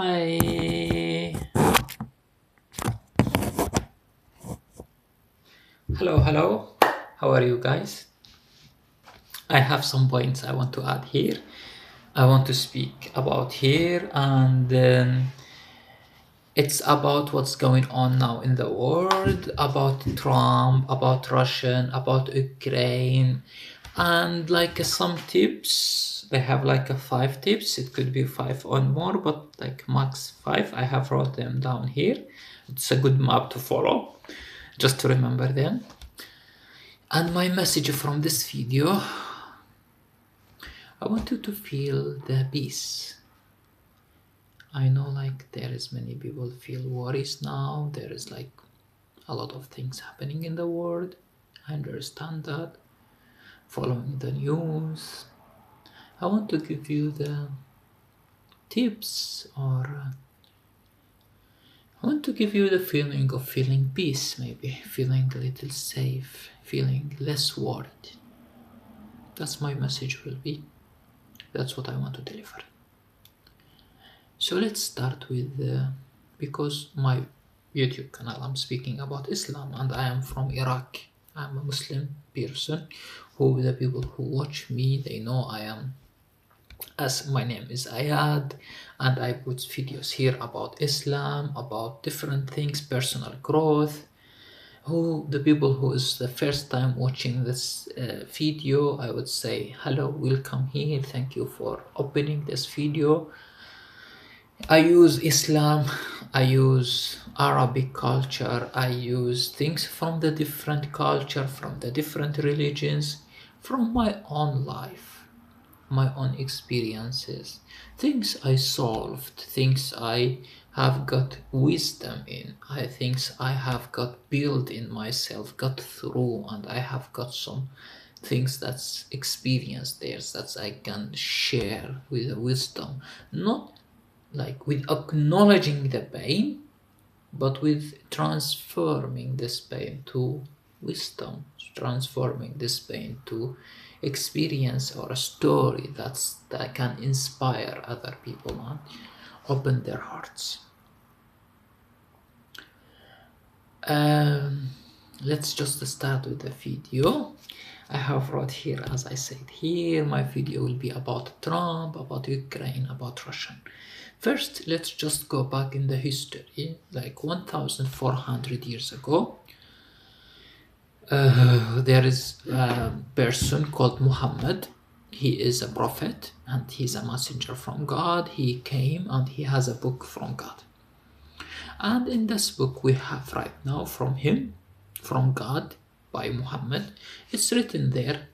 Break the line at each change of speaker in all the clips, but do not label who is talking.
Hi. Hello. How are you guys? I have some points I want to add here. I want to speak about here, and it's about what's going on now in the world, about Trump, about Russian, about Ukraine, and like some tips. They have like 5 tips. It could be 5 or more, but like max 5. I have wrote them down here. It's a good map to follow, just to remember them. And my message from this video, I want you to feel the peace. I know like there is many people feel worries now. There is like a lot of things happening in the world. I understand that. Following the news, I want to give you the tips, or I want to give you the feeling of feeling peace, maybe feeling a little safe, feeling less worried. That's my message will be. That's what I want to deliver. So let's start with, because my YouTube channel, I'm speaking about Islam, and I am from Iraq. I'm a Muslim person. Who the people who watch me, they know I am, as my name is Ayad, and I put videos here about Islam, about different things, personal growth. The people who is the first time watching this video, I would say hello, welcome here, thank you for opening this video. I use Islam, I use Arabic culture, I use things from the different culture, from the different religions, from my own life, my own experiences, things I solved, things I have got wisdom in, things I have got built in myself, got through, and I have got some things that's experienced there that I can share with the wisdom, not like with acknowledging the pain, but with transforming this pain to wisdom, transforming this pain to experience or a story that can inspire other people and open their hearts. Let's just start with the video. I have wrote here, as I said here, my video will be about Trump, about Ukraine, about Russian. First, let's just go back in the history, like 1,400 years ago. There is a person called Muhammad. He is a prophet and he's a messenger from God. He came and he has a book from God. And in this book we have right now from him, from God, by Muhammad, it's written there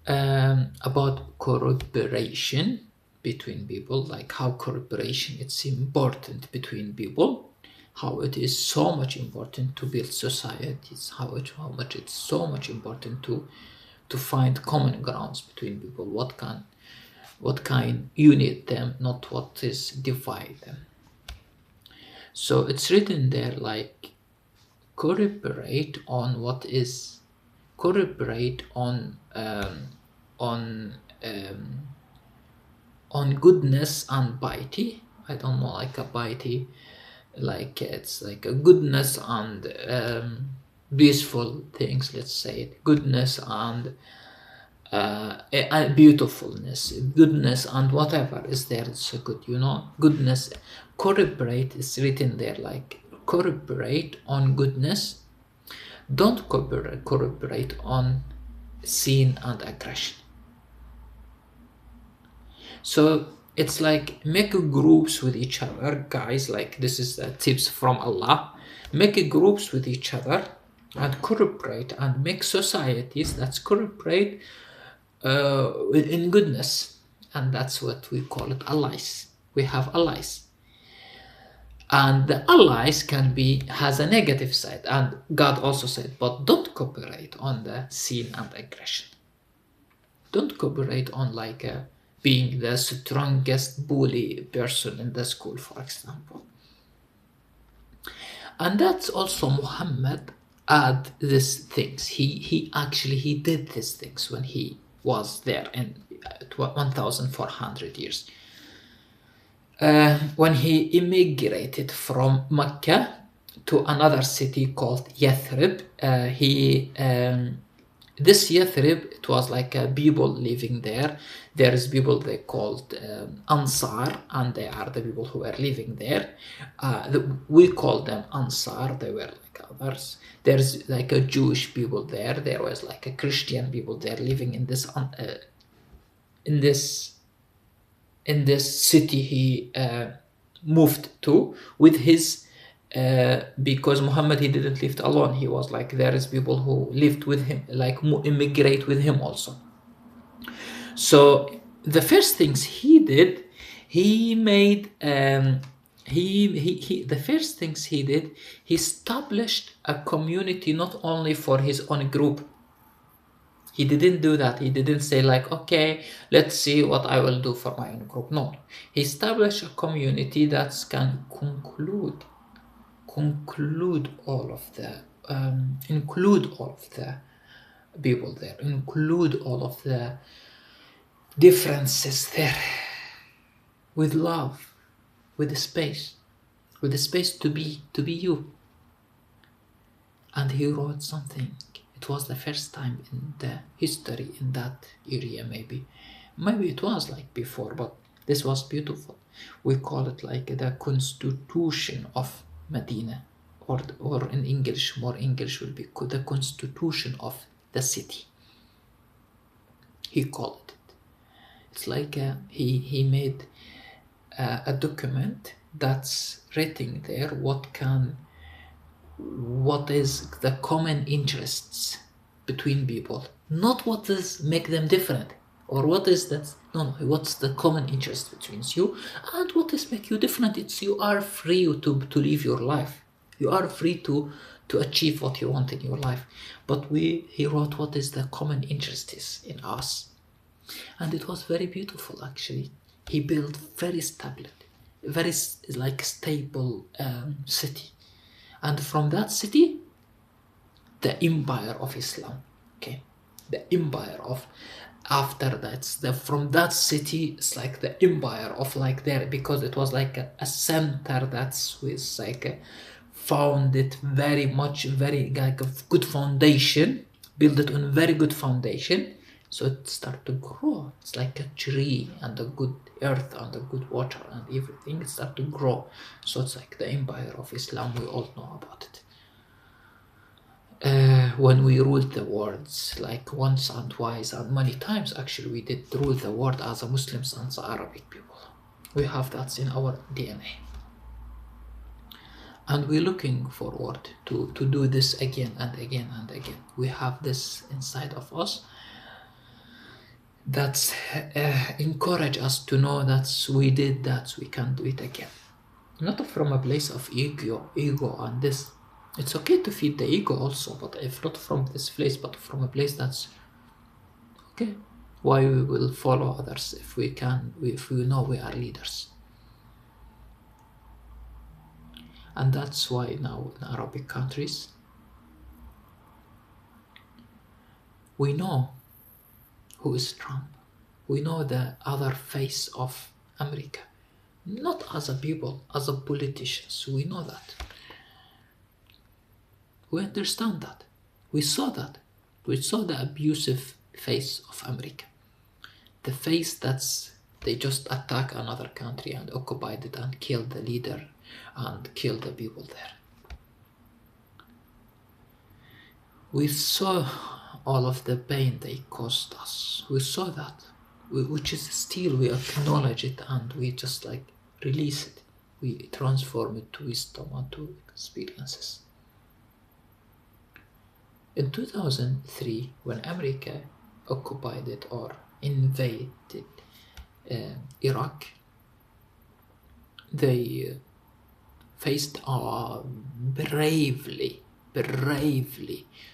about cooperation between people, like how cooperation is important between people, how it is so much important to build societies, how much it's so much important to find common grounds between people, what can unite them, not what is divide them. So it's written there like cooperate on what is cooperate on goodness and piety. I don't know, like a piety, like it's like a goodness and peaceful things, let's say it, goodness and beautifulness, goodness and whatever is there, it's so good, goodness. Cooperate is written there like cooperate on goodness, don't cooperate on sin and aggression. So it's like make groups with each other, guys, like this is the tips from Allah. Make groups with each other and cooperate and make societies that cooperate in goodness, and that's what we call it, allies. We have allies, and the allies has a negative side, and God also said, but don't cooperate on the sin and aggression. Don't cooperate on like being the strongest bully person in the school, for example. And that's also Muhammad add these things. He actually did these things when he was there in 1,400 years. when he immigrated from Mecca to another city called Yathrib. This Yathrib, it was like people living there. There is people they called Ansar, and they are the people who were living there. We call them Ansar. They were like others. There's like a Jewish people there. There was like a Christian people there living in in this in this city he moved to with his because Muhammad, he didn't live alone. He was like, there is people who lived with him, like immigrate with him also. So the first things he did, he made the first things he did, he established a community not only for his own group. He didn't do that. He didn't say like, okay, let's see what I will do for my own group. No, he established a community that can include all of the people there, include all of the differences there, with love, with the space to be you. And he wrote something. It was the first time in the history in that area. Maybe it was like before, but this was beautiful. We call it like the Constitution of Medina, or in English, more English will be the Constitution of the city. He called it. It's like he made a document that's written there. What is the common interests between people, not what is make them different, or what is that. No, what's the common interest between you, and what is make you different. It's you are free to live your life. You are free to achieve what you want in your life. But he wrote what is the common interest is in us, and it was very beautiful actually. He built very stable, very like stable city. And from that city, the empire of Islam, okay, the empire of, after that, from that city, it's like the empire of like there, because it was like a center that's with like founded very much, very like a good foundation, build it on very good foundation. So it start to grow. It's like a tree and a good earth and a good water and everything. It start to grow. So it's like the empire of Islam. We all know about it. When we ruled the world, like once and twice and many times, actually, we did rule the world as a Muslims and the Arabic people. We have that in our DNA. And we're looking forward to do this again and again and again. We have this inside of us that's encourage us to know that we did that, we can do it again. Not from a place of ego and this. It's okay to feed the ego also, but if not from this place, but from a place that's okay. Why we will follow others if we know we are leaders? And that's why now in Arabic countries we know who is Trump. We know the other face of America. Not as a people, as a politicians. We know that. We understand that. We saw that. We saw the abusive face of America. The face that's, they just attack another country and occupied it and killed the leader and killed the people there. We saw all of the pain they caused us. We saw that, which is still, we acknowledge it and we just like release it. We transform it to wisdom and to experiences. In 2003, when America occupied it or invaded Iraq, they faced bravely,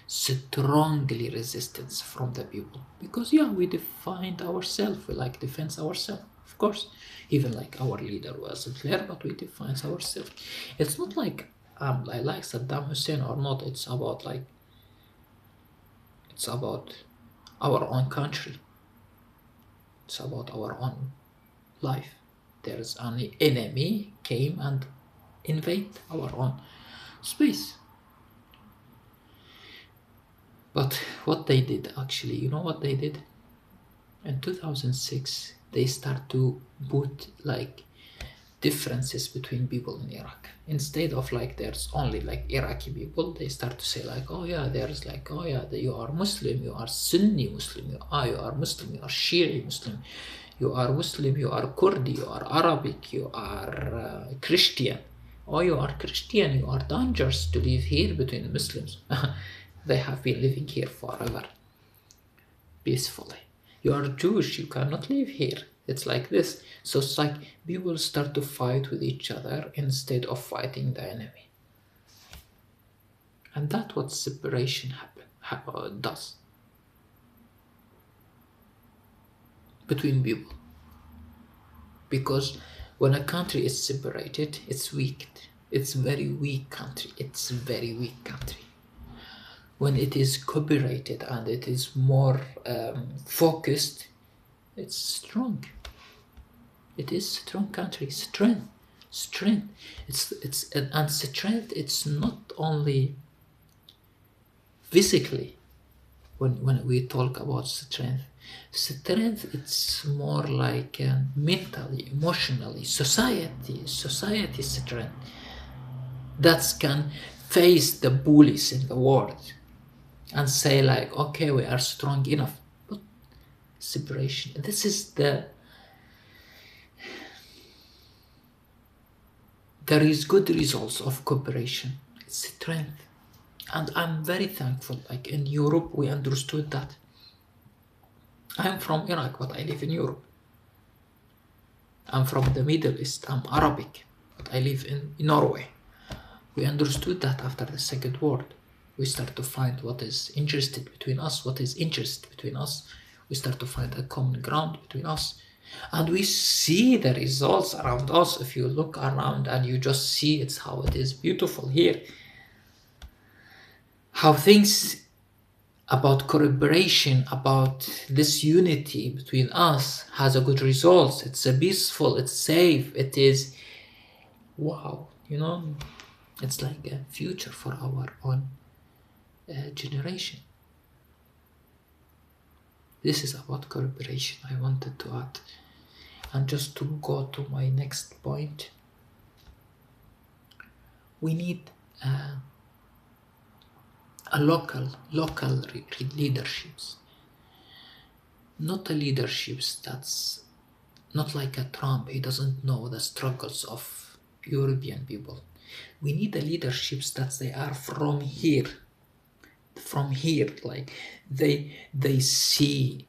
strongly resistance from the people. Because we defined ourselves, we like defense ourselves, of course. Even like our leader wasn't there, but we defined ourselves. It's not like I like Saddam Hussein or not, it's about our own country. It's about our own life. there's an enemy came and invade our own space. But what they did actually, you know what they did? In 2006, they start to put like differences between people in Iraq. Instead of like there's only like Iraqi people, they start to say like, oh yeah, there's like, oh yeah, you are Muslim, you are Sunni Muslim, you are Muslim, you are Shia Muslim, you are Muslim, you are Kurdi, you are Arabic, you are Christian. Oh, you are Christian, you are dangerous to live here between the Muslims. They have been living here forever, peacefully. You are Jewish, you cannot live here. It's like this. So it's like people start to fight with each other instead of fighting the enemy. And that's what separation does between people. Because when a country is separated, it's weak. It's very weak country. It's a very weak country. When it is cooperated and it is more focused, it's strong. It is strong country. Strength. And strength. It's not only physically. When we talk about strength, it's more like mentally, emotionally, society strength that can face the bullies in the world and say like, okay, we are strong enough. But separation, this is there is good results of cooperation. It's strength. And I'm very thankful, like in Europe we understood that. I'm from Iraq, but I live in Europe. I'm from the Middle East, I'm Arabic, but I live in Norway. We understood that after the Second World. We start to find what is interested between us, what is interest between us. We start to find a common ground between us. And we see the results around us. If you look around and you just see it's how it is beautiful here. How things about collaboration, about this unity between us has a good results. It's a peaceful, it's safe, it is, wow, you know, it's like a future for our own generation. This is about collaboration I wanted to add. And just to go to my next point, we need a local leaderships, not a leaderships that's not like a Trump. He doesn't know the struggles of European people. We need the leaderships that they are from here, like they see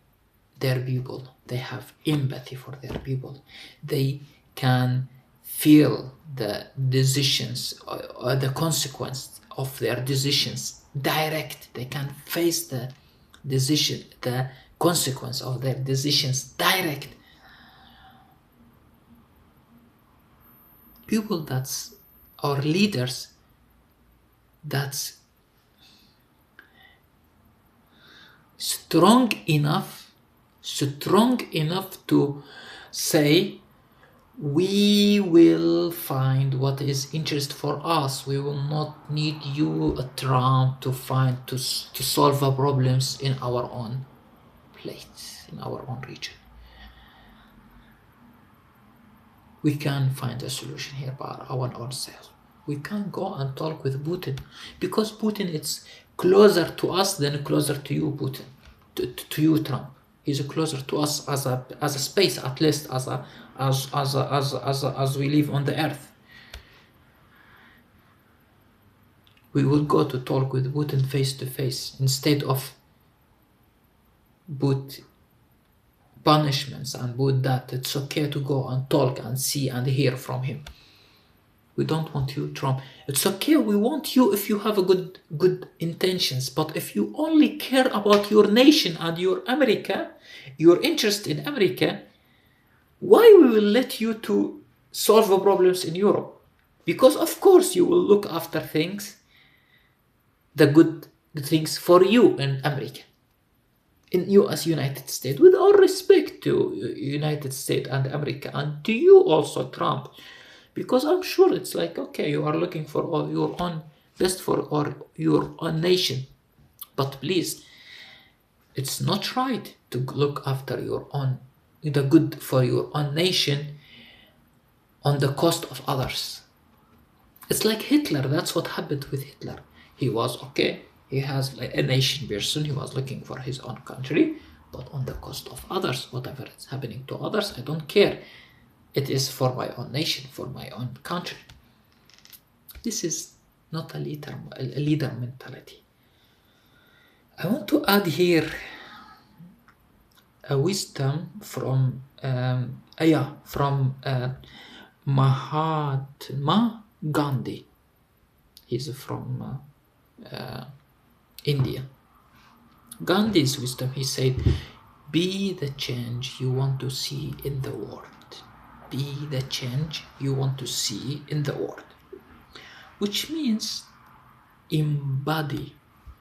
their people, they have empathy for their people, they can feel the decisions or the consequence of their decisions direct. They can face the decision, the consequence of their decisions direct. People that's our leaders, that's strong enough to say, we will find what is interest for us. We will not need you, a Trump, to solve our problems in our own place, in our own region. We can find a solution here by our own self. We can go and talk with Putin, because Putin is closer to us than closer to you, Putin, to you, Trump. He's closer to us as a space, at least as we live on the earth. We will go to talk with Putin face to face instead of put punishments and put that. It's okay to go and talk and see and hear from him. We don't want you, Trump. It's okay, we want you if you have a good intentions, but if you only care about your nation and your America, your interest in America, why we will let you to solve the problems in Europe? Because of course you will look after things, the good things for you in America. in US United States, with all respect to United States and America, and to you also, Trump, because I'm sure it's like, okay, you are looking for all your own best for or your own nation, but please, it's not right to look after your own, the good for your own nation on the cost of others. It's like Hitler. That's what happened with Hitler. He was okay. He has like a nation person. He was looking for his own country, but on the cost of others. Whatever is happening to others, I don't care. It is for my own nation, for my own country. This is not a leader mentality. I want to add here a wisdom from Mahatma Gandhi. He's from India. Gandhi's wisdom, he said, be the change you want to see in the world. Be the change you want to see in the world. Which means embody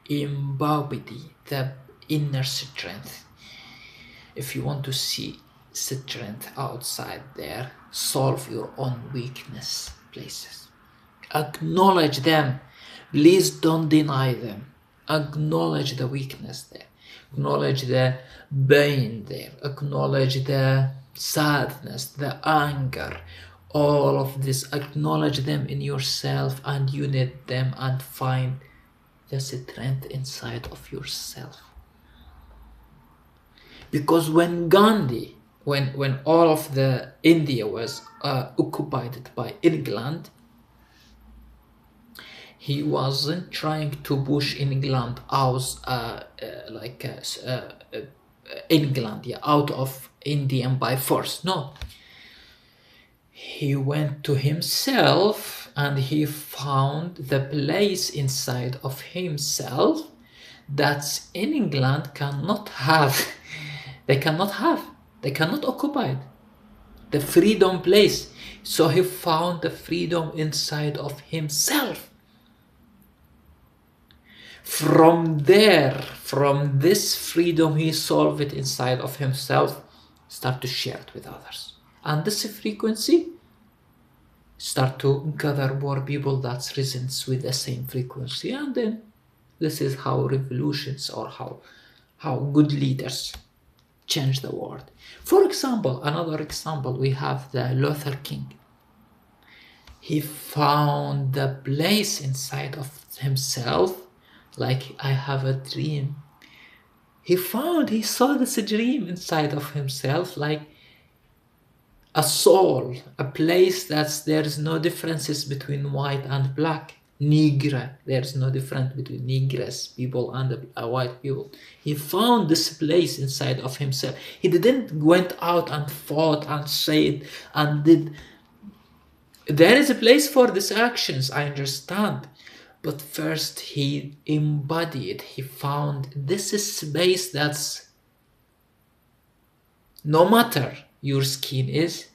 the inner strength. If you want to see strength outside there, solve your own weakness places. Acknowledge them. Please don't deny them. Acknowledge the weakness there. Acknowledge the pain there. Acknowledge the sadness, the anger, all of this. Acknowledge them in yourself and unite them and find the strength inside of yourself. Because when Gandhi, when all of the India was occupied by England, he wasn't trying to push England out, England out of India by force. No, he went to himself and he found the place inside of himself that in England cannot have. They cannot occupy the freedom place. So he found the freedom inside of himself. From there, from this freedom, he solved it inside of himself, start to share it with others. And this frequency start to gather more people that resonates with the same frequency. And then this is how revolutions or how good leaders change the world. For example, another example, we have the Luther King. He found the place inside of himself, like I have a dream. He saw this dream inside of himself, like a soul, a place that there's no differences between white and black. Negra, there's no difference between Negras people and white people. He found this place inside of himself. He didn't went out and fought and said and did. There is a place for these actions, I understand. But first he embodied, he found this is space that's no matter your skin is,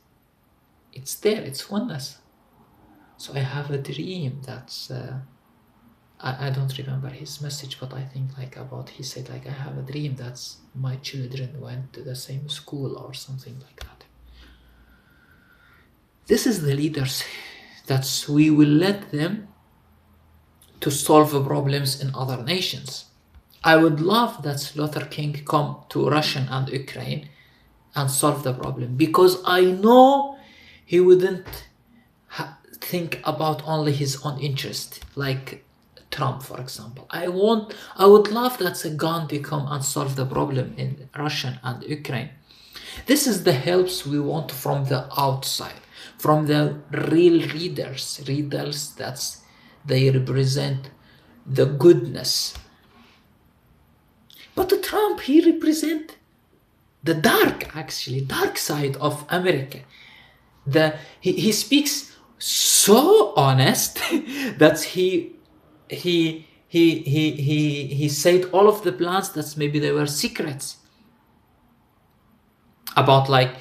it's there, it's oneness. So I have a dream that's, I don't remember his message, but I think like about, he said like, I have a dream that's my children went to the same school or something like that. This is the leaders that we will let them to solve problems in other nations. I would love that Luther King come to Russia and Ukraine and solve the problem, because I know he wouldn't think about only his own interest, like Trump, for example. I would love that Gandhi come and solve the problem in Russia and Ukraine. This is the helps we want from the outside, from the real leaders that they represent the goodness. But Trump, he represent the dark side of America. He speaks so honest that he said all of the plans that maybe they were secrets about, like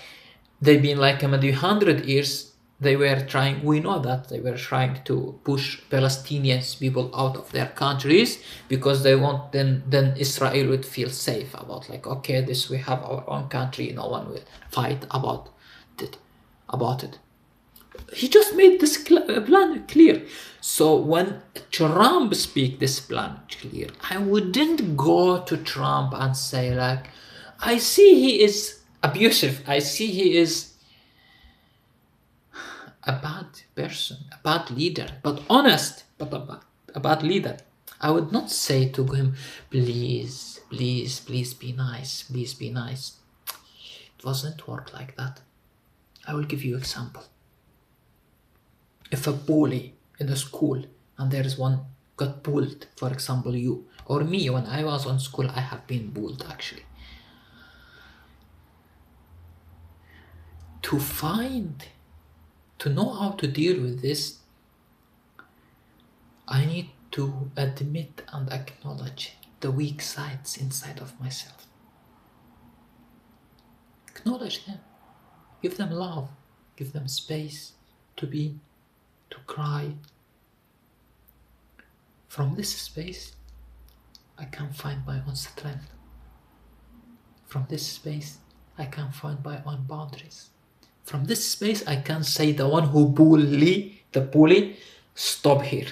they've been like maybe 100 years They were trying, we know that they were trying to push Palestinians people out of their countries because they want, then Israel would feel safe about, like, okay, this, we have our own country, no one will fight about it. He just made this plan clear. So when Trump speak this plan clear, I wouldn't go to Trump and say, like, I see he is abusive, I see he is a bad person, a bad leader, but honest, but a bad leader. I would not say to him, please, please, please be nice, please be nice. It doesn't work like that. I will give you example. If a bully in the school, and there is one got bullied, for example, you or me, when I was on school, I have been bullied actually. To know how to deal with this, I need to admit and acknowledge the weak sides inside of myself. Acknowledge them. Give them love. Give them space to be, to cry. From this space, I can find my own strength. From this space, I can find my own boundaries. From this space, I can say the one who the bully, stop here.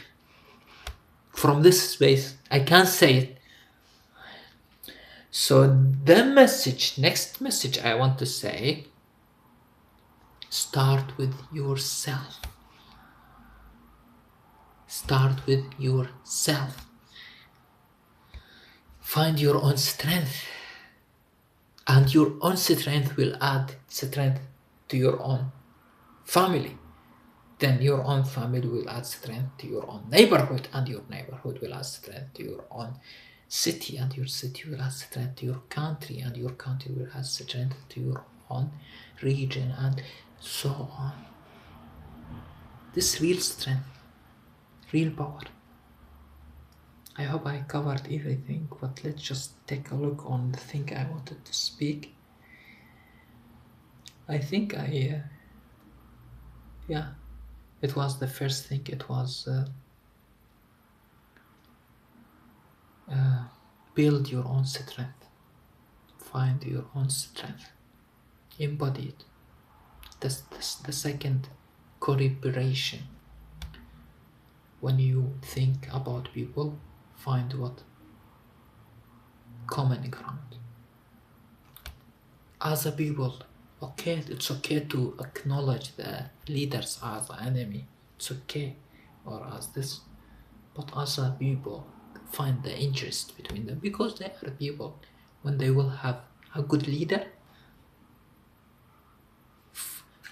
From this space, I can say it. So the next message I want to say, start with yourself. Start with yourself. Find your own strength. And your own strength will add strength to your own family. Then your own family will add strength to your own neighborhood, and your neighborhood will add strength to your own city, and your city will add strength to your country, and your country will add strength to your own region, and so on. This real strength, real power. I hope I covered everything, but let's just take a look on the thing I wanted to speak. I think it was the first thing. It was build your own strength. Find your own strength. Embody it. The second, collaboration. When you think about people, find what common ground. As a people, okay, it's okay to acknowledge the leaders as an enemy. It's okay, or as this, but as a people, find the interest between them, because they are people. When they will have a good leader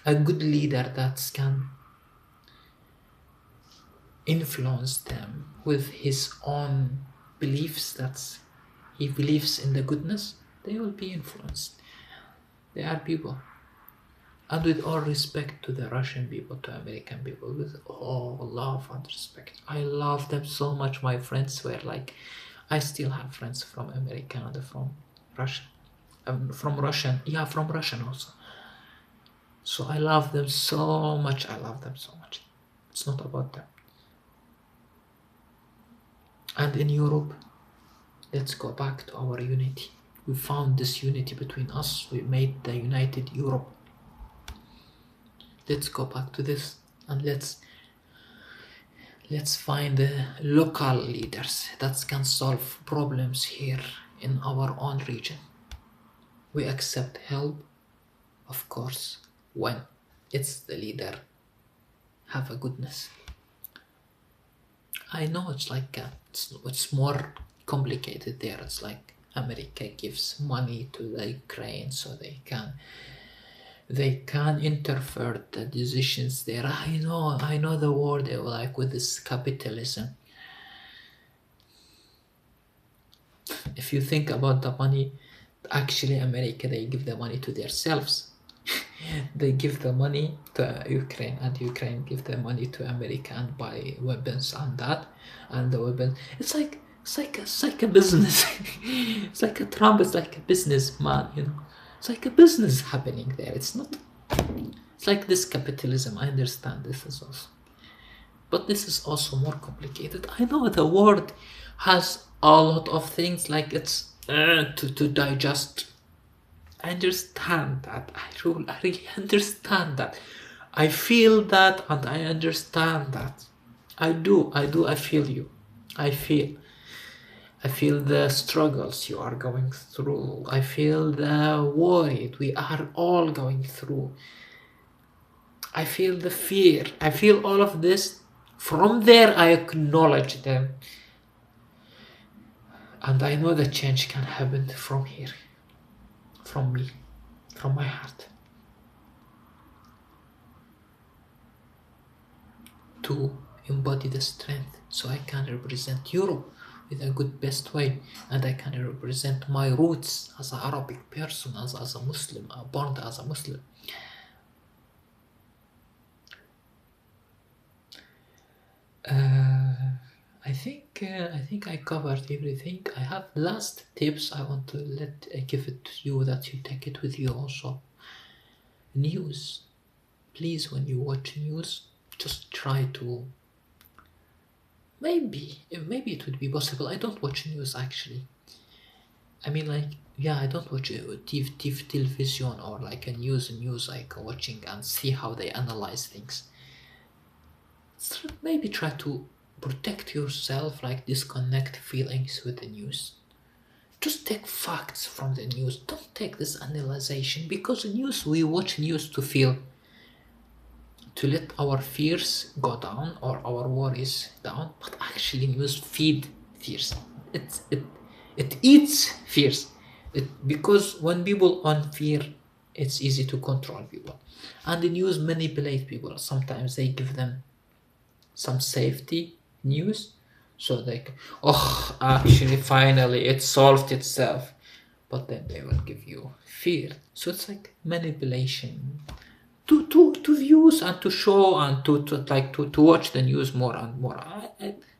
that can influence them with his own beliefs, that he believes in the goodness, they will be influenced. They are people. And with all respect to the Russian people, to American people, with all love and respect, I love them so much. My friends were like, I still have friends from America and from Russia, from Russian also. So I love them so much. It's not about them. And in Europe, let's go back to our unity. We found this unity between us. We made the united Europe. Let's go back to this, and let's find the local leaders that can solve problems here in our own region. We accept help, of course, when it's the leader have a goodness. I know it's like it's more complicated there. It's like America gives money to the Ukraine so they can interfere the decisions there. I know the word, like with this capitalism. If you think about the money, actually America, they give the money to themselves. They give the money to Ukraine, and Ukraine give the money to America and buy weapons and that, and the weapons. It's like a business. It's like a Trump is like a businessman, It's like a business happening there. It's It's like this capitalism. I understand this is also, but this is also more complicated. I know the world has a lot of things like it's to digest. I understand that. I really understand that. I feel that, and I understand that. I do. I feel you. I feel. I feel the struggles you are going through. I feel the worry we are all going through. I feel the fear. I feel all of this. From there, I acknowledge them. And I know the change can happen from here. From me. From my heart. To embody the strength so I can represent Europe with a good best way, and I can represent my roots as an Arabic person, as a Muslim, born as a Muslim. I think I covered everything. I have last tips I want to give it to you, that you take it with you also. News. Please, when you watch news, just try to, maybe it would be possible. I don't watch news actually. I mean, like, yeah, I don't watch television or like a news like watching and see how they analyze things. So maybe try to protect yourself, like disconnect feelings with the news. Just take facts from the news. Don't take this analyzation, because news, we watch news to feel, to let our fears go down or our worries down, but actually news feed fears. It eats fears. Because when people on fear, it's easy to control people, and the news manipulate people. Sometimes they give them some safety news, so they can, oh, actually finally it solved itself, but then they will give you fear. So it's like manipulation to views and to show and to watch the news more and more.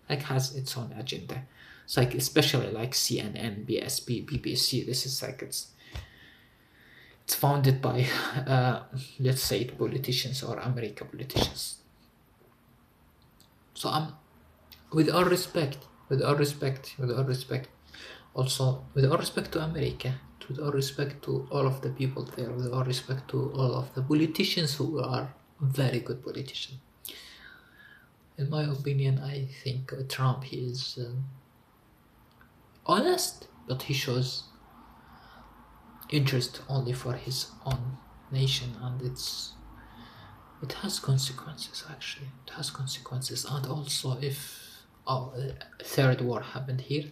Like has its own agenda. It's like, especially like CNN, BSB, BBC. This is like it's founded by let's say it, politicians or American politicians. So with all respect, also with all respect to America, with all respect to all of the people there, with all respect to all of the politicians who are very good politicians. In my opinion, I think Trump, he is honest, but he shows interest only for his own nation, and it has consequences. Actually, it has consequences. And also, if a third war happened here,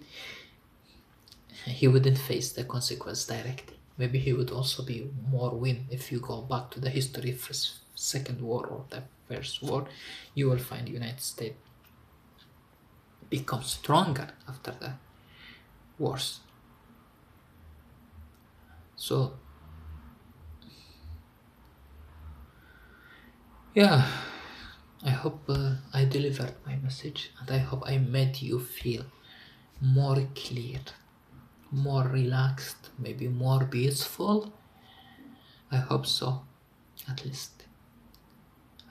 he wouldn't face the consequence directly. Maybe he would also be more win. If you go back to the history of Second War or the First War, you will find the United States become stronger after the wars. So yeah, I hope I delivered my message, and I hope I made you feel more clear, more relaxed, maybe more peaceful. I hope so, at least.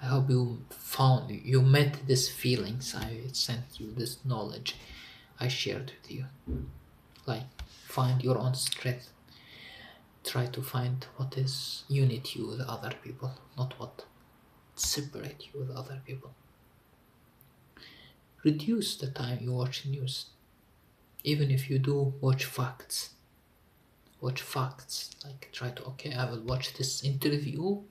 I hope you met these feelings I sent you, this knowledge I shared with you. Like, find your own strength. Try to find what is unite you with other people, not what separate you with other people. Reduce the time you watch news. Even if you do, watch facts. Like, try to, okay, I will watch this interview,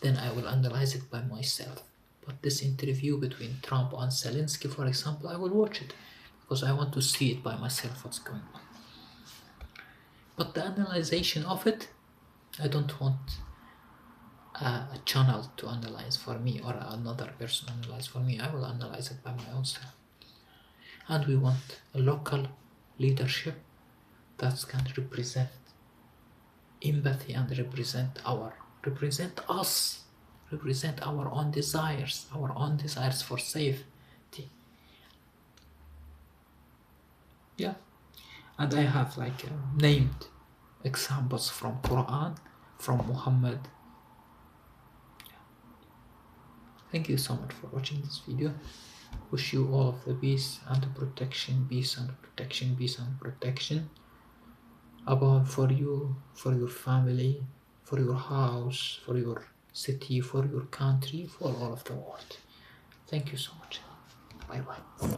then I will analyze it by myself. But this interview between Trump and Zelensky, for example, I will watch it because I want to see it by myself what's going on. But the analyzation of it, I don't want a channel to analyze for me or another person analyze for me. I will analyze it by my own self. And we want a local leadership that can represent empathy and represent us, represent our own desires for safety. Yeah, and I have like named examples from Quran, from Muhammad, Thank you so much for watching this video. Wish you all of the peace and protection, peace and protection, peace and protection about for you, for your family, for your house, for your city, for your country, for all of the world. Thank you so much. Bye bye.